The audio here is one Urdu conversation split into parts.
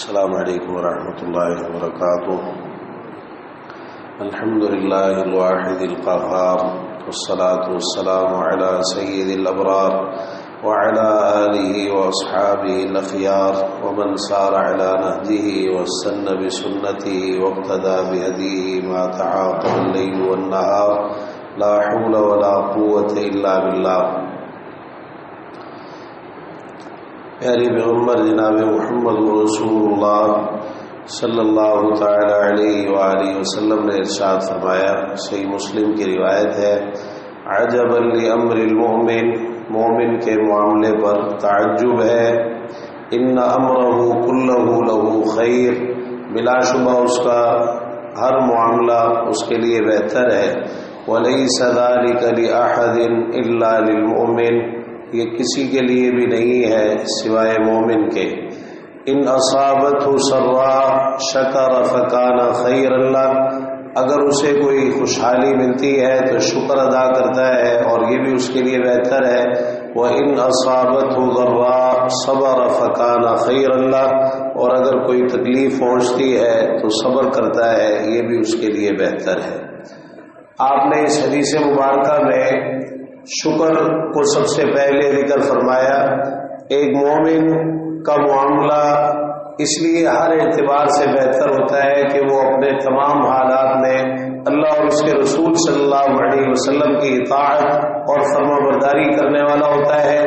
السلام علیکم ورحمۃ اللہ وبرکاتہ. الحمد للہ الواحد القہار والصلاة والسلام علی سید الابرار وعلى آلہ واصحابہ الاخیار ومن سار علی نہجہ واستنى بسنتہ واقتدى بہدیہ ما تعاقب اللیل والنہار لا حول ولا قوة الا باللہ. پیارے پیغمبر جناب محمد رسول اللہ صلی اللہ تعالی علیہ وآلہ وسلم نے ارشاد فرمایا، صحیح مسلم کی روایت ہے، عجبا لامر المؤمن، مومن کے معاملے پر تعجب ہے، ان امرہ کلہ لہ خیر، بلا شبہ اس کا ہر معاملہ اس کے لیے بہتر ہے، ولیس ذلک لأحد الا للمؤمن، یہ کسی کے لیے بھی نہیں ہے سوائے مومن کے. ان اصابتہ سرا شکر فکان خیر اللہ، اگر اسے کوئی خوشحالی ملتی ہے تو شکر ادا کرتا ہے اور یہ بھی اس کے لیے بہتر ہے. وَإِنْ أَصَابَتْهُ ضَرَّاءٌ صَبَرَ فَكَانَ خَيْرًا لَهُ، اور اگر کوئی تکلیف پہنچتی ہے تو صبر کرتا ہے، یہ بھی اس کے لیے بہتر ہے. آپ نے اس حدیث مبارکہ میں شکر کو سب سے پہلے ذکر فرمایا. ایک مومن کا معاملہ اس لیے ہر اعتبار سے بہتر ہوتا ہے کہ وہ اپنے تمام حالات میں اللہ اور اس کے رسول صلی اللہ علیہ وسلم کی اطاعت اور فرما برداری کرنے والا ہوتا ہے،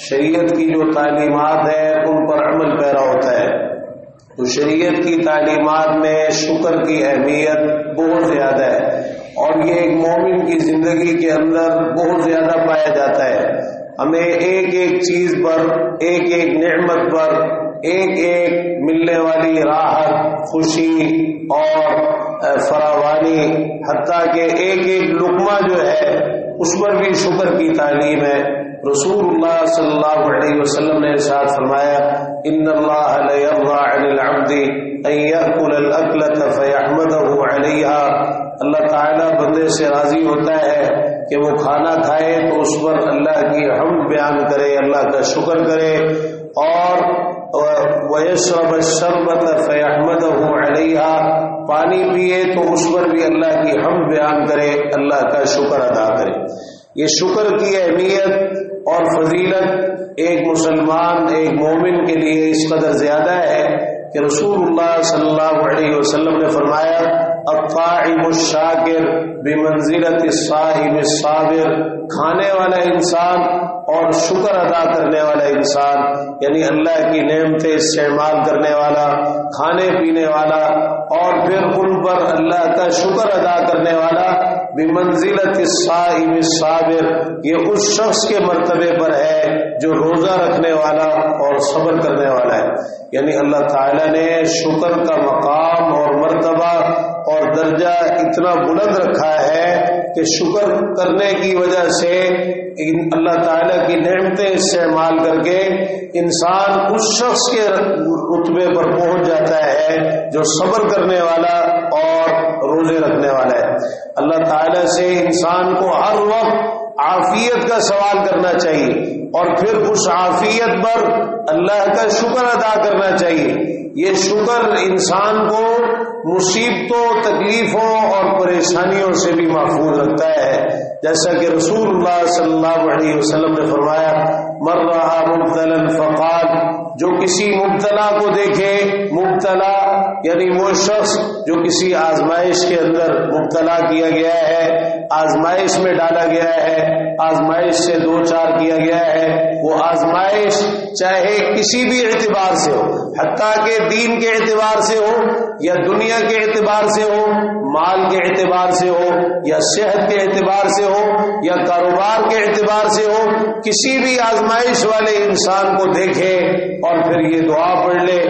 شریعت کی جو تعلیمات ہیں ان پر عمل پیرا ہوتا ہے. تو شریعت کی تعلیمات میں شکر کی اہمیت بہت زیادہ ہے اور یہ ایک مومن کی زندگی کے اندر بہت زیادہ پایا جاتا ہے. ہمیں ایک ایک چیز پر، ایک ایک نعمت پر، ایک ایک ملنے والی راحت، خوشی اور فراوانی، حتیٰ کہ ایک ایک لقمہ جو ہے اس پر بھی شکر کی تعلیم ہے. رسول اللہ صلی اللہ علیہ وسلم نے ارشاد فرمایا، ان اللہ لیرضى عن العبد ان یأکل الاکلۃ فیحمدہ علیہا، اللہ تعالیٰ بندے سے راضی ہوتا ہے کہ وہ کھانا کھائے تو اس پر اللہ کی حمد بیان کرے، اللہ کا شکر کرے، اور وَيَشْرَبَ الشَّرْبَةَ فَيَحْمَدَهُ عَلَيْهَا، پانی پیے تو اس پر بھی اللہ کی حمد بیان کرے، اللہ کا شکر ادا کرے. یہ شکر کی اہمیت اور فضیلت ایک مسلمان، ایک مومن کے لیے اس قدر زیادہ ہے کہ رسول اللہ صلی اللہ علیہ وسلم نے فرمایا، الطاعم الشاکر بمنزلۃ الصائم الصابر، کھانے والا انسان اور شکر ادا کرنے والا انسان، یعنی اللہ کی نعمتیں استعمال کرنے والا، کھانے پینے والا اور پھر ان پر اللہ کا شکر ادا کرنے والا، بمنزلۃ الصائم الصابر، یہ اس شخص کے مرتبے پر ہے جو روزہ رکھنے والا اور صبر کرنے والا ہے. یعنی اللہ تعالیٰ نے شکر کا مقام اور مرتبہ اور درجہ اتنا بلند رکھا ہے کہ شکر کرنے کی وجہ سے اللہ تعالیٰ کی نعمتیں استعمال کر کے انسان اس شخص کے رتبے پر پہنچ جاتا ہے جو صبر کرنے والا اور روزے رکھنے والا ہے. اللہ تعالیٰ سے انسان کو ہر وقت عافیت کا سوال کرنا چاہیے اور پھر اس عافیت پر اللہ کا شکر ادا کرنا چاہیے. یہ شکر انسان کو مصیبتوں، تکلیفوں اور پریشانیوں سے بھی محفوظ رکھتا ہے، جیسا کہ رسول اللہ صلی اللہ علیہ وسلم نے فرمایا، من رأى مبتلا فقال، جو کسی مبتلا کو دیکھے، مبتلا یعنی وہ شخص جو کسی آزمائش کے اندر مبتلا کیا گیا ہے، آزمائش میں ڈالا گیا ہے، آزمائش سے دو چار کیا گیا ہے، وہ آزمائش چاہے کسی بھی اعتبار سے ہو، حتیٰ کہ دین کے اعتبار سے ہو یا دنیا کے اعتبار سے ہو، مال کے اعتبار سے ہو یا صحت کے اعتبار سے ہو یا کاروبار کے اعتبار سے ہو، کسی بھی آزمائش والے انسان کو دیکھے اور پھر یہ دعا پڑھ لے،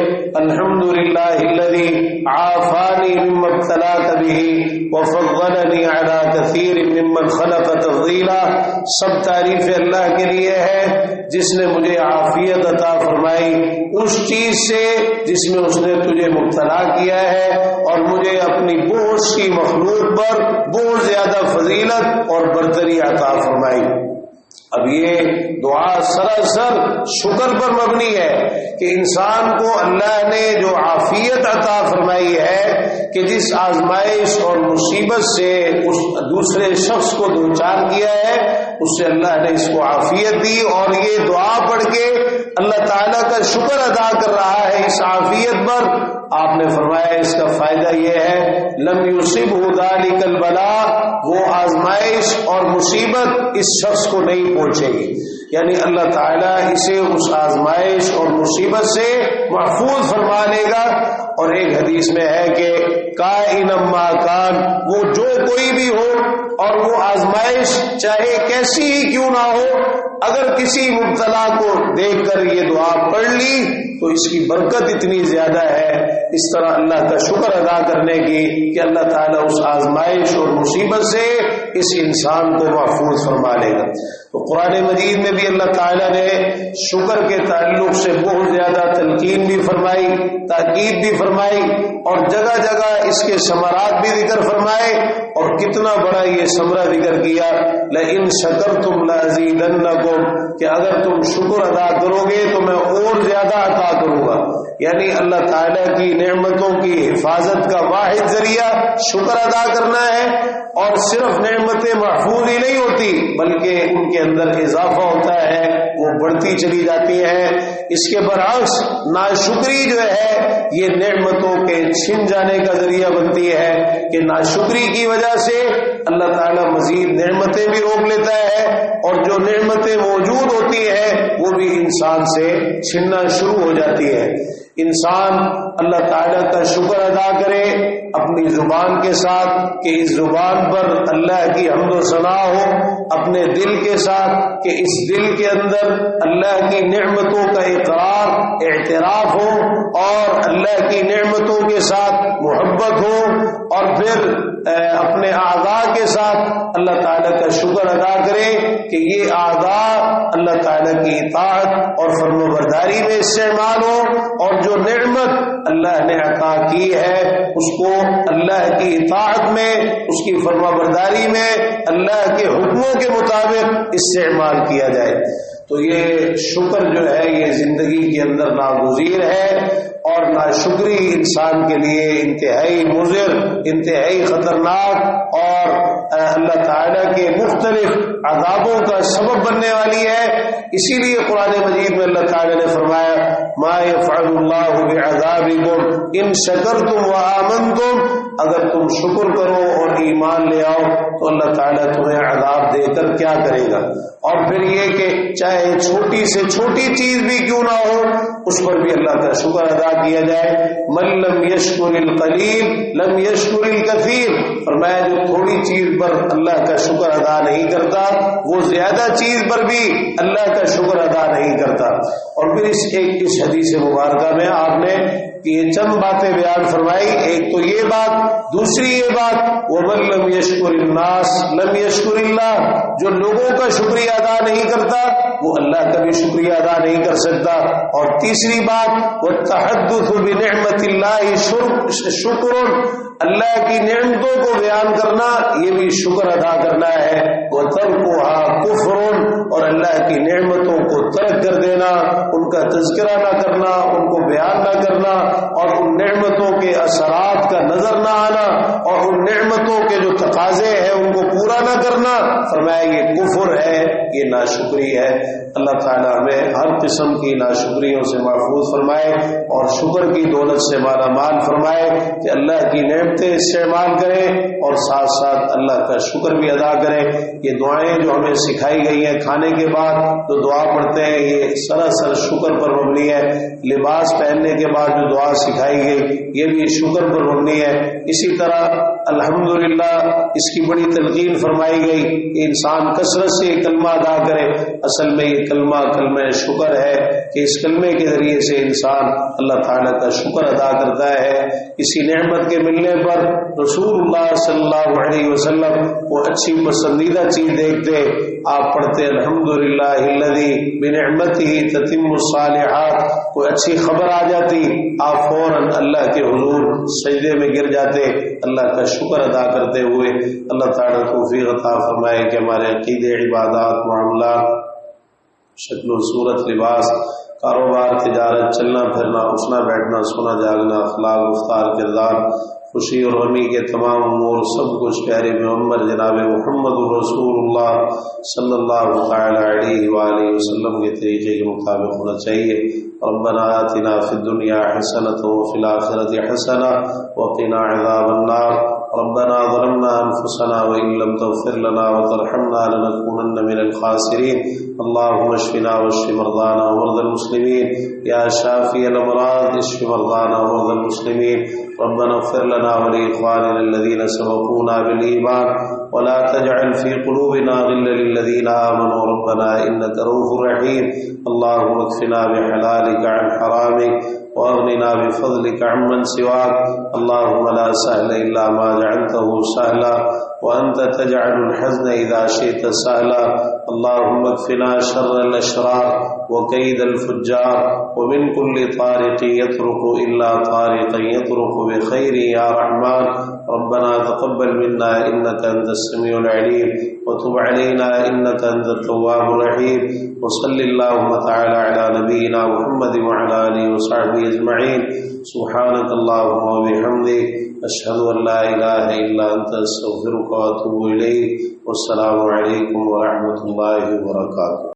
الحمدللہ الذی عافانی مما ابتلاک بہ وفضلنی علی کثیر ممن خلق تفضیلا، سب تعریف اللہ کے لیے ہے جس نے مجھے عافیت عطا فرمائی اس چیز سے جس میں اس نے تجھے مبتلا کیا ہے، اور مجھے اپنی بہت سی مخلوق پر بہت زیادہ فضیلت اور برتری عطا فرمائی. اب یہ دعا سراسر شکر پر مبنی ہے کہ انسان کو اللہ نے جو عافیت عطا فرمائی ہے کہ جس آزمائش اور مصیبت سے اس دوسرے شخص کو دوچار کیا ہے اس سے اللہ نے اس کو عافیت دی، اور یہ دعا پڑھ کے اللہ تعالیٰ کا شکر ادا کر رہا ہے اس عافیت پر۔ آپ نے فرمایا اس کا فائدہ یہ ہے لم یصبہ ذلک البلاء، وہ آزمائش اور مصیبت اس شخص کو نہیں پہنچے گی، یعنی اللہ تعالیٰ اسے اس آزمائش اور مصیبت سے محفوظ فرما لے گا۔ اور ایک حدیث میں ہے کہ کائن ما کان، وہ جو کوئی بھی ہو اور وہ آزمائش چاہے کیسی ہی کیوں نہ ہو، اگر کسی مبتلا کو دیکھ کر یہ دعا پڑھ لی تو اس کی برکت اتنی زیادہ ہے اس طرح اللہ کا شکر ادا کرنے کی کہ اللہ تعالیٰ اس آزمائش اور مصیبت سے اس انسان کو محفوظ فرما لے گا۔ تو قرآن مجید میں بھی اللہ تعالیٰ نے شکر کے تعلق سے بہت زیادہ تلقین بھی فرمائی، تاکید بھی فرمائی، اور جگہ جگہ اس کے ثمرات بھی ذکر فرمائے، اور کتنا بڑا یہ ثمرہ ذکر کیا لئن شکرتم لازیدنکم، کہ اگر تم شکر ادا کرو گے تو میں اور زیادہ عطا کروں گا۔ یعنی اللہ تعالیٰ کی نعمتوں کی حفاظت کا واحد ذریعہ شکر ادا کرنا ہے، اور صرف نعمتیں محفوظ ہی نہیں ہوتی بلکہ ان کے اندر اضافہ ہوتا ہے، وہ بڑھتی چلی جاتی ہیں۔ اس کے برعکس ناشکری جو ہے یہ نعمتوں کے چھن جانے کا ذریعہ بنتی ہے کہ ناشکری کی وجہ سے اللہ تعالیٰ مزید نعمتیں بھی روک لیتا ہے، اور جو نعمتیں موجود ہوتی ہیں وہ بھی انسان سے چھننا شروع ہو جاتی ہے۔ انسان اللہ تعالیٰ کا شکر ادا کرے اپنی زبان کے ساتھ کہ اس زبان پر اللہ کی حمد و ثنا ہو، اپنے دل کے ساتھ کہ اس دل کے اندر اللہ کی نعمتوں کا اقرار اعتراف ہو، اور اللہ کی نعمتوں کے ساتھ محبت ہو، اور پھر اپنے اعضاء کے ساتھ اللہ تعالیٰ کا شکر ادا کرے کہ یہ اعضاء اللہ تعالیٰ کی اطاعت اور فرمانبرداری میں استعمال ہو، اور جو نعمت اللہ نے عطا کی ہے اس کو اللہ کی اطاعت میں، اس کی فرمانبرداری میں اللہ کے حکموں کے مطابق استعمال کیا جائے۔ تو یہ شکر جو ہے یہ زندگی کے اندر ناگزیر ہے، اور ناشکری انسان کے لیے انتہائی مضر، انتہائی خطرناک، اور اللہ تعالیٰ کے مختلف عذابوں کا سبب بننے والی ہے۔ اسی لیے قرآن مجید میں اللہ تعالیٰ نے فرمایا ما یفعل اللہ بعذابکم ان شکرتم وآمنتم، اگر تم شکر کرو اور ایمان لے آؤ تو اللہ تعالیٰ تمہیں عذاب دے کر کیا کرے گا۔ اور پھر یہ کہ چاہے چھوٹی سے چھوٹی چیز بھی کیوں نہ ہو اس پر بھی اللہ کا شکر ادا کیا جائے۔ من لم یشکر القلیل لم یشکر الکثیر، فرمایا جو تھوڑی چیز پر اللہ کا شکر ادا نہیں کرتا وہ زیادہ چیز پر بھی اللہ کا شکر ادا نہیں کرتا۔ اور پھر اس حدیث مبارکہ میں آپ نے یہ چند باتیں بیان فرمائی، ایک تو یہ بات، دوسری یہ بات وَمَن لَّمْ يَشْكُرِ النَّاسِ لَمْ يَشْكُرِ اللَّهِ، جو لوگوں کا شکریہ ادا نہیں کرتا وہ اللہ کا بھی شکریہ ادا نہیں کر سکتا۔ اور تیسری بات وَالتَّحَدُّثُ بِنِعْمَةِ اللَّهِ شُكْرٌ، اللہ کی نعمتوں کو بیان کرنا یہ بھی شکر ادا کرنا ہے۔ وَتَرْكُهَا كُفْرٌ، اور اللہ کی نعمتوں کو ترک کر دینا، ان کا تذکرہ نہ کرنا، ان کو بیان نہ کرنا، اور ان نعمتوں کے اثرات کا نظر نہ آنا، اور ان نعمتوں کے جو تقاضے ہیں ان کو پورا نہ کرنا، فرمایا یہ کفر ہے، یہ ناشکری ہے۔ اللہ تعالیٰ ہمیں ہر قسم کی ناشکریوں سے محفوظ فرمائے اور شکر کی دولت سے مالا مال فرمائے کہ اللہ کی نعمتیں استعمال کریں اور ساتھ ساتھ اللہ کا شکر بھی ادا کریں۔ یہ دعائیں جو ہمیں سکھائی گئی ہیں کھانے کے بعد جو دعا پڑھتے ہیں یہ سراسر شکر پر مبنی ہے۔ لباس پہننے کے بعد جو دعا سکھائی گئی یہ بھی شکر پر مبنی ہے۔ اسی طرح الحمدللہ اس کی بڑی تلقین فرمائی گئی کہ انسان کثرت سے کلمہ ادا کرے۔ اصل میں یہ کلمہ شکر ہے کہ اس کلمے کے ذریعے سے انسان اللہ تعالیٰ کا شکر ادا کرتا ہے۔ کسی نعمت کے ملنے پر رسول اللہ صلی اللہ علیہ وسلم وہ اچھی پسندیدہ چیز دیکھتے، آپ پڑھتے الحمدللہ الذی بنعمتہ تتم الصالحات، کوئی اچھی خبر آ جاتی آپ فوراً اللہ کے حضور سجدے سجدے میں گر جاتے اللہ کا شکر ادا کرتے ہوئے۔ اللہ تعالیٰ توفیق عطا فرمائے کہ ہمارے عقیدے، عبادات، معاملات، شکل و صورت، لباس، کاروبار، تجارت، چلنا پھرنا، اٹھنا بیٹھنا، سونا جاگنا، اخلاق، گفتار، کردار، خوشی اور غمی کے تمام امور سب کچھ پیارے پیغمبر جناب محمد رسول اللہ صلی اللہ تعالی علیہ وآلہ وسلم کے طریقے کے مطابق ہونا چاہیے۔ ربنا آتنا فی الدنیا حسنۃ وفی الآخرۃ حسنۃ وقنا عذاب النار۔ ربنا ظلمنا انفسنا وان لم تغفر لنا وترحمنا لنكونن من الخاسرين۔ اللهم اشفنا واشف مرضانا ومرضى المسلمين يا شافي الامراض اشف مرضانا ومرضى المسلمين۔ ربنا اغفر لنا ولإخواننا الذين سبقونا بالإيمان ولا تجعل في قلوبنا غلا للذين آمنوا ربنا إنك رؤوف رحيم۔ اللهم اكفنا بحلالك عن حرامك واغننا بفضلك عمن سواك۔ اللهم لا سهل إلا ما جعلته سهلا وأنت تجعل الحزن إذا شئت سهلا۔ اللهم اكفنا شر الأشرار وكيد الفجار ومن كل طارق يطرق إلا طارقا يطرق بخير يا رحمن۔ ربنا تقبل منا إنك أنت السميع العليم وتب علينا إنك أنت التواب الرحيم۔ وصل اللهم تعالى على نبينا محمد وعلى آله وصحبه أجمعين۔ سبحانك اللهم وبحمدك أشهد أن لا إله إلا أنت أستغفرك وأتوب إليك۔ والسلام عليكم ورحمة الله وبركاته۔